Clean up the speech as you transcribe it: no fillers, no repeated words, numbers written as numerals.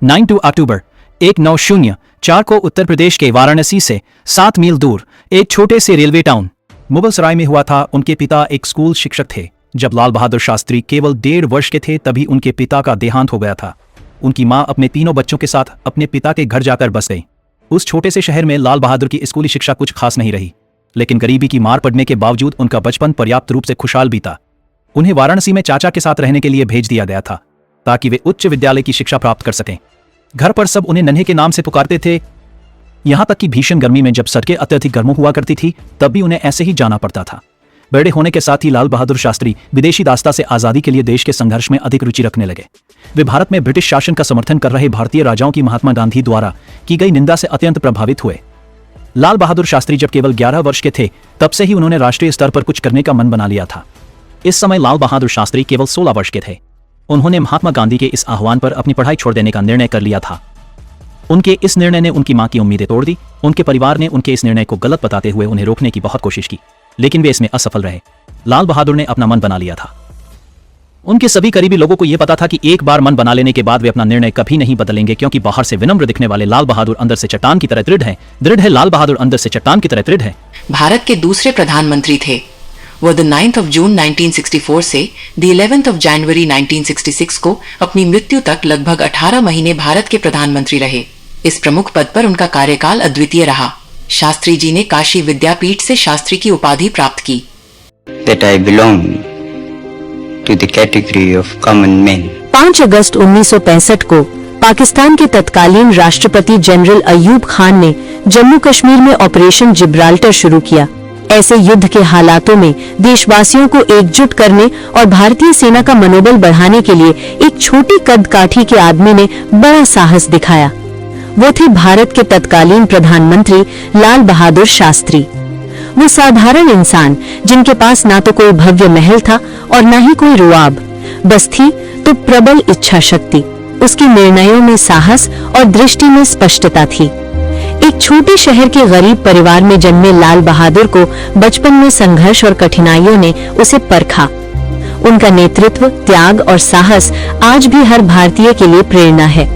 9 अक्टूबर 1904 को उत्तर प्रदेश के वाराणसी से 7 मील दूर एक छोटे से रेलवे टाउन मुगलसराय में हुआ था। उनके पिता एक स्कूल शिक्षक थे। जब लाल बहादुर शास्त्री केवल 1.5 वर्ष के थे तभी उनके पिता का देहांत हो गया था। उनकी मां अपने तीनों बच्चों के साथ अपने पिता के घर जाकर बस गई। उस छोटे से शहर में लाल बहादुर की स्कूली शिक्षा कुछ खास नहीं रही, लेकिन गरीबी की मार पड़ने के बावजूद उनका बचपन पर्याप्त रूप से खुशहाल बीता। उन्हें वाराणसी में चाचा के साथ रहने के लिए भेज दिया गया था ताकि वे उच्च विद्यालय की शिक्षा प्राप्त कर सकें। घर पर सब उन्हें नन्हे के नाम से पुकारते थे। यहां तक कि भीषण गर्मी में जब सड़कें अत्यधिक गर्म हुआ करती थी तब भी उन्हें ऐसे ही जाना पड़ता था। बड़े होने के साथ ही लाल बहादुर शास्त्री विदेशी दास्ता से आजादी के लिए देश के संघर्ष में अधिक रुचि रखने लगे। वे भारत में ब्रिटिश शासन का समर्थन कर रहे भारतीय राजाओं की महात्मा गांधी द्वारा की गई निंदा से अत्यंत प्रभावित हुए। लाल बहादुर शास्त्री जब केवल 11 वर्ष के थे तब से ही उन्होंने राष्ट्रीय स्तर पर कुछ करने का मन बना लिया था। इस समय लाल बहादुर शास्त्री केवल 16 वर्ष के थे। उन्होंने महात्मा गांधी के इस आह्वान पर अपनी पढ़ाई छोड़ देने का निर्णय कर लिया था। उनके इस निर्णय ने उनकी मां की उम्मीदें तोड़ दी। उनके परिवार ने उनके इस निर्णय को गलत बताते हुए उन्हें रोकने की बहुत कोशिश की, लेकिन वे इसमें असफल रहे। लाल बहादुर ने अपना मन बना लिया था। उनके सभी करीबी लोगों को यह पता था कि एक बार मन बना लेने के बाद वे अपना निर्णय कभी नहीं बदलेंगे, क्योंकि बाहर से विनम्र दिखने वाले लाल बहादुर अंदर से चट्टान की तरह दृढ़ है। लाल बहादुर अंदर से चट्टान की तरह दृढ़ है। भारत के दूसरे प्रधानमंत्री थे। वो 9 जून 1964 से 11 जनवरी 1966 को अपनी मृत्यु तक लगभग 18 महीने भारत के प्रधानमंत्री रहे। इस प्रमुख पद पर उनका कार्यकाल अद्वितीय रहा। शास्त्री जी ने काशी विद्यापीठ से शास्त्री की उपाधि प्राप्त की। That I belong to the category of common men. 5 अगस्त 1965 को पाकिस्तान के तत्कालीन राष्ट्रपति जनरल अयूब खान ने जम्मू कश्मीर में ऑपरेशन जिब्राल्टर शुरू किया। ऐसे युद्ध के हालातों में देशवासियों को एकजुट करने और भारतीय सेना का मनोबल बढ़ाने के लिए एक छोटी कद काठी के आदमी ने बड़ा साहस दिखाया। वो थे भारत के तत्कालीन प्रधानमंत्री लाल बहादुर शास्त्री। वो साधारण इंसान जिनके पास ना तो कोई भव्य महल था और ना ही कोई रुआब, बस थी तो प्रबल इच्छा शक्ति। उसके निर्णयों में साहस और दृष्टि में स्पष्टता थी। एक छोटे शहर के गरीब परिवार में जन्मे लाल बहादुर को बचपन में संघर्ष और कठिनाइयों ने उसे परखा। उनका नेतृत्व, त्याग और साहस आज भी हर भारतीय के लिए प्रेरणा है।